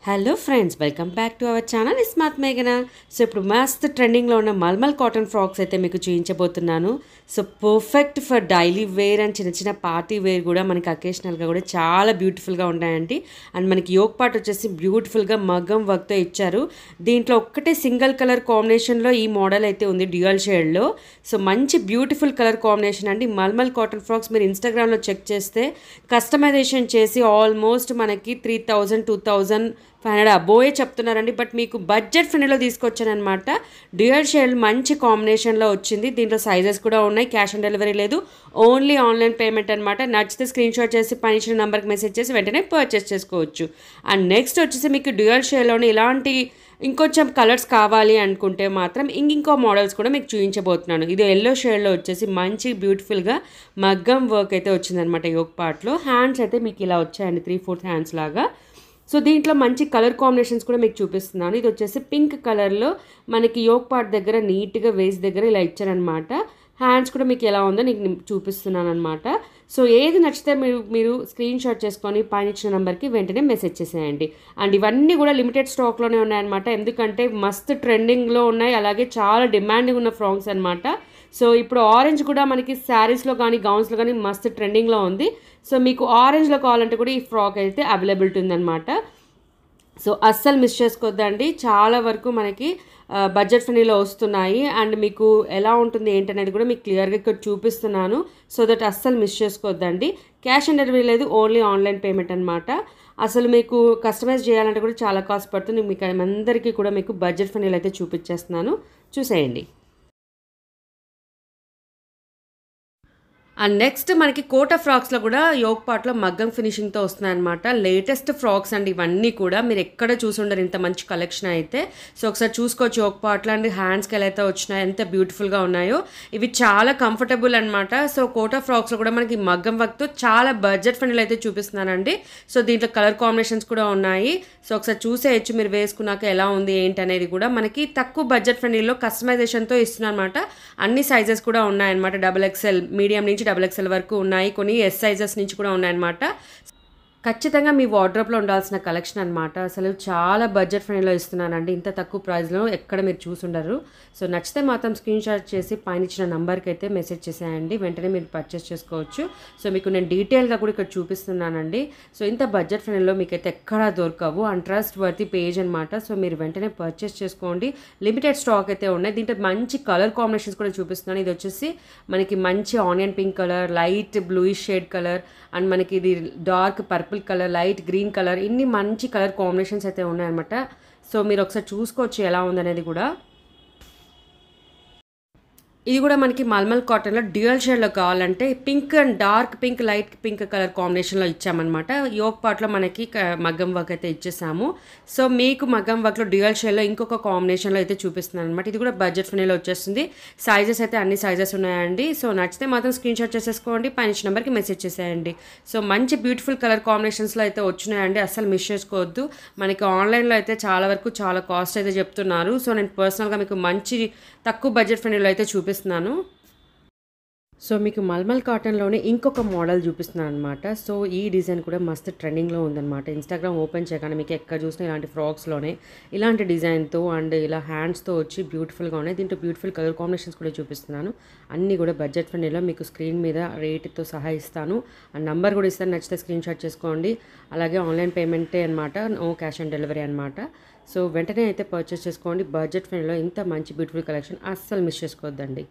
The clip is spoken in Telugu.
Hello friends, welcome back to our channel smart మేఘన. సో ఇప్పుడు మస్త్ ట్రెండింగ్లో ఉన్న మల్మల్ కాటన్ ఫ్రాక్స్ అయితే మీకు చూపించబోతున్నాను. So perfect for daily wear and చిన్న చిన్న పార్టీ వేర్ కూడా మనకి అకేషనల్గా కూడా చాలా బ్యూటిఫుల్గా ఉంటాయండి. అండ్ మనకి యోక్ పార్ట్ వచ్చేసి బ్యూటిఫుల్గా మగ్గం వర్క్తో ఇచ్చారు. దీంట్లో ఒక్కటే సింగిల్ కలర్ కాంబినేషన్లో ఈ మోడల్ అయితే ఉంది, డ్యూయల్ షేడ్లో. సో మంచి బ్యూటిఫుల్ కలర్ కాంబినేషన్ అండి. మల్మల్ కాటన్ ఫ్రాక్స్ మీరు ఇన్స్టాగ్రామ్లో చెక్ చేస్తే కస్టమైజేషన్ చేసి ఆల్మోస్ట్ మనకి 3000 2500 అబోయే చెప్తున్నారండి. బట్ మీకు బడ్జెట్ ఫ్రెండ్లో తీసుకొచ్చానమాట. డ్యూయల్ షేడ్ మంచి కాంబినేషన్లో వచ్చింది. దీంట్లో సైజెస్ కూడా ఉన్నాయి. క్యాష్ ఆన్ డెలివరీ లేదు, ఓన్లీ ఆన్లైన్ పేమెంట్ అనమాట. నచ్చితే స్క్రీన్ షాట్ చేసి పైన ఇచ్చిన నెంబర్కి మెసేజ్ చేసి వెంటనే పర్చేస్ చేసుకోవచ్చు. అండ్ నెక్స్ట్ వచ్చేసి మీకు డ్యూయల్ షేడ్లోనే ఇలాంటి ఇంకొంచెం కలర్స్ కావాలి అనుకుంటే మాత్రం ఇంకో మోడల్స్ కూడా మీకు చూపించబోతున్నాను. ఇది ఎల్లో షేడ్లో వచ్చేసి మంచి బ్యూటిఫుల్గా మగ్గం వర్క్ అయితే వచ్చిందనమాట. యోక్ పార్ట్లో హ్యాండ్స్ అయితే మీకు ఇలా వచ్చాయండి, 3/4 హ్యాండ్స్ లాగా. సో దీంట్లో మంచి కలర్ కాంబినేషన్స్ కూడా మీకు చూపిస్తున్నాను. ఇది వచ్చేసి పింక్ కలర్లో మనకి యోక్ పార్ట్ దగ్గర నీట్గా వేస్ట్ దగ్గర ఇలా ఇచ్చారనమాట. హ్యాండ్స్ కూడా మీకు ఎలా ఉందో నీకు చూపిస్తున్నాను అనమాట. సో ఏది నచ్చితే మీరు స్క్రీన్ షాట్ చేసుకొని పైన ఇచ్చిన నెంబర్కి వెంటనే మెసేజ్ చేసేయండి. అండ్ ఇవన్నీ కూడా లిమిటెడ్ స్టాక్లోనే ఉన్నాయన్నమాట. ఎందుకంటే మస్త్ ట్రెండింగ్లో ఉన్నాయి, అలాగే చాలా డిమాండింగ్ ఉన్న ఫ్రాక్స్ అనమాట. సో ఇప్పుడు ఆరెంజ్ కూడా మనకి శారీస్లో కానీ గౌన్స్లో కానీ మస్త్ ట్రెండింగ్లో ఉంది. సో మీకు ఆరెంజ్లో కావాలంటే కూడా ఈ ఫ్రాక్ అయితే అవైలబిలిటీ ఉందన్నమాట. సో అస్సలు మిస్ చేసుకోవద్దండి. చాలా వరకు మనకి బడ్జెట్ ఫ్రెండ్లీలో వస్తున్నాయి. అండ్ మీకు ఎలా ఉంటుంది ఏంటనేది కూడా మీకు క్లియర్గా ఇక్కడ చూపిస్తున్నాను. సో దట్ అస్సలు మిస్ చేసుకోవద్దండి. క్యాష్ ఆన్ డెలివరీ లేదు, ఓన్లీ ఆన్లైన్ పేమెంట్ అనమాట. అసలు మీకు కస్టమైజ్ చేయాలంటే కూడా చాలా కాస్ట్ పడుతుంది. మీకు అందరికీ కూడా మీకు బడ్జెట్ ఫ్రెండ్లీలో అయితే చూపించేస్తున్నాను, చూసేయండి. అండ్ నెక్స్ట్ మనకి కోటా ఫ్రాక్స్లో కూడా యోక్ పార్ట్లో మగ్గం ఫినిషింగ్తో వస్తున్నాయి అనమాట. లేటెస్ట్ ఫ్రాక్స్ అండి ఇవన్నీ కూడా. మీరు ఎక్కడ చూసుండరు ఇంత మంచి కలెక్షన్ అయితే. సో ఒకసారి చూసుకోవచ్చు యోక్ పార్ట్లో. అండ్ హ్యాండ్స్కి ఎలా అయితే వచ్చినాయో ఎంత బ్యూటిఫుల్గా ఉన్నాయో. ఇవి చాలా కంఫర్టబుల్ అనమాట. సో కోటా ఫ్రాక్స్లో కూడా మనకి మగ్గం వర్క్తో చాలా బడ్జెట్ ఫ్రెండ్లీ అయితే చూపిస్తున్నానండి. సో దీంట్లో కలర్ కాంబినేషన్స్ కూడా ఉన్నాయి. సో ఒకసారి చూసేయచ్చు మీరు వేసుకున్నాక ఎలా ఉంది ఏంటి అనేది కూడా. మనకి తక్కువ బడ్జెట్ ఫ్రెండ్లీలో కస్టమైజేషన్తో ఇస్తున్నాను అనమాట. అన్ని సైజెస్ కూడా ఉన్నాయన్నమాట. XXL మీడియం నుంచి XXL వరకు ఉన్నాయి. కొన్ని ఎస్ సైజెస్ నుంచి కూడా ఉన్నాయన్నమాట. ఖచ్చితంగా మీ వార్డ్రోబ్లో ఉండాల్సిన కలెక్షన్ అనమాట. అసలు చాలా బడ్జెట్ ఫ్రెండ్లీలో ఇస్తున్నానండి. ఇంత తక్కువ ప్రైస్లో ఎక్కడ మీరు చూసుండరు. సో నచ్చితే మాత్రం స్క్రీన్ షాట్ చేసి పైన ఇచ్చిన నెంబర్కి అయితే మెసేజ్ చేసేయండి, వెంటనే మీరు పర్చేస్ చేసుకోవచ్చు. సో మీకు నేను డీటెయిల్గా కూడా ఇక్కడ చూపిస్తున్నానండి. సో ఇంత బడ్జెట్ ఫ్రెండ్లీలో మీకు అయితే ఎక్కడా దొరకవు. అండ్ ట్రస్ట్ వర్తీ పేజ్ అనమాట. సో మీరు వెంటనే పర్చేస్ చేసుకోండి. లిమిటెడ్ స్టాక్ అయితే ఉన్నాయి. దీంట్లో మంచి కలర్ కాంబినేషన్స్ కూడా చూపిస్తున్నాను. ఇది వచ్చేసి మనకి మంచి onion pink colour, light bluish shade colour, and మనకి ఇది dark purple colour, light green colour, ఇన్ని మంచి కలర్ కాంబినేషన్స్ అయితే ఉన్నాయన్నమాట. సో మీరు ఒకసారి చూసుకోవచ్చు ఎలా ఉందనేది కూడా. ఇది కూడా మనకి మల్మల్ కాటన్లో డ్యూయల్ షేడ్లో కావాలంటే pink and dark pink, light pink colour కాంబినేషన్లో ఇచ్చామన్నమాట. యోక్ పార్ట్లో మనకి మగ్గం వర్క్ అయితే ఇచ్చేసాము. సో మీకు మగ్గం వర్క్లో డ్యూయల్ షేడ్లో ఇంకొక కాంబినేషన్లో అయితే చూపిస్తున్నాను అనమాట. ఇది కూడా బడ్జెట్ ఫ్రెండ్లీలో వచ్చేస్తుంది. సైజెస్ అయితే అన్ని సైజెస్ ఉన్నాయండి. సో నచ్చితే మాత్రం స్క్రీన్ షాట్ చేసేసుకోండి, పైన నెంబర్కి మెసేజ్ చేసేయండి. సో మంచి బ్యూటిఫుల్ కలర్ కాంబినేషన్స్లో అయితే వచ్చినాయండి. అస్సలు మిస్ చేసుకోవద్దు. మనకి ఆన్లైన్లో అయితే చాలా వరకు చాలా కాస్ట్ అయితే చెప్తున్నారు. సో నేను పర్సనల్గా మీకు మంచి తక్కువ బడ్జెట్ ఫ్రెండ్లీలో అయితే చూపిస్తున్నాను. సో మీకు మల్మల్ కాటన్లోనే ఇంకొక మోడల్ చూపిస్తున్నాను అనమాట. సో ఈ డిజైన్ కూడా మస్తు ట్రెండింగ్లో ఉందన్నమాట. ఇన్స్టాగ్రామ్ ఓపెన్ చేయగానే మీకు ఎక్కడ చూసినా ఇలాంటి ఫ్రాక్స్లోనే ఇలాంటి డిజైన్తో అండ్ ఇలా హ్యాండ్స్తో వచ్చి బ్యూటిఫుల్గా ఉన్నాయి. దీంట్లో బ్యూటిఫుల్ కలర్ కాంబినేషన్స్ కూడా చూపిస్తున్నాను. అన్నీ కూడా బడ్జెట్ ఫ్రెండ్లీలో మీకు స్క్రీన్ మీద రేట్తో సహా ఇస్తాను. అండ్ నంబర్ కూడా ఇస్తాను, నచ్చితే స్క్రీన్ షాట్ చేసుకోండి. అలాగే ఆన్లైన్ పేమెంటే అనమాట, నో క్యాష్ ఆన్ డెలివరీ అనమాట. సో వెంటనే అయితే పర్చేస్ చేసుకోండి. బడ్జెట్ ఫ్రెండ్లీలో ఇంత మంచి బ్యూటిఫుల్ కలెక్షన్ అస్సలు మిస్ చేసుకోవద్దండి.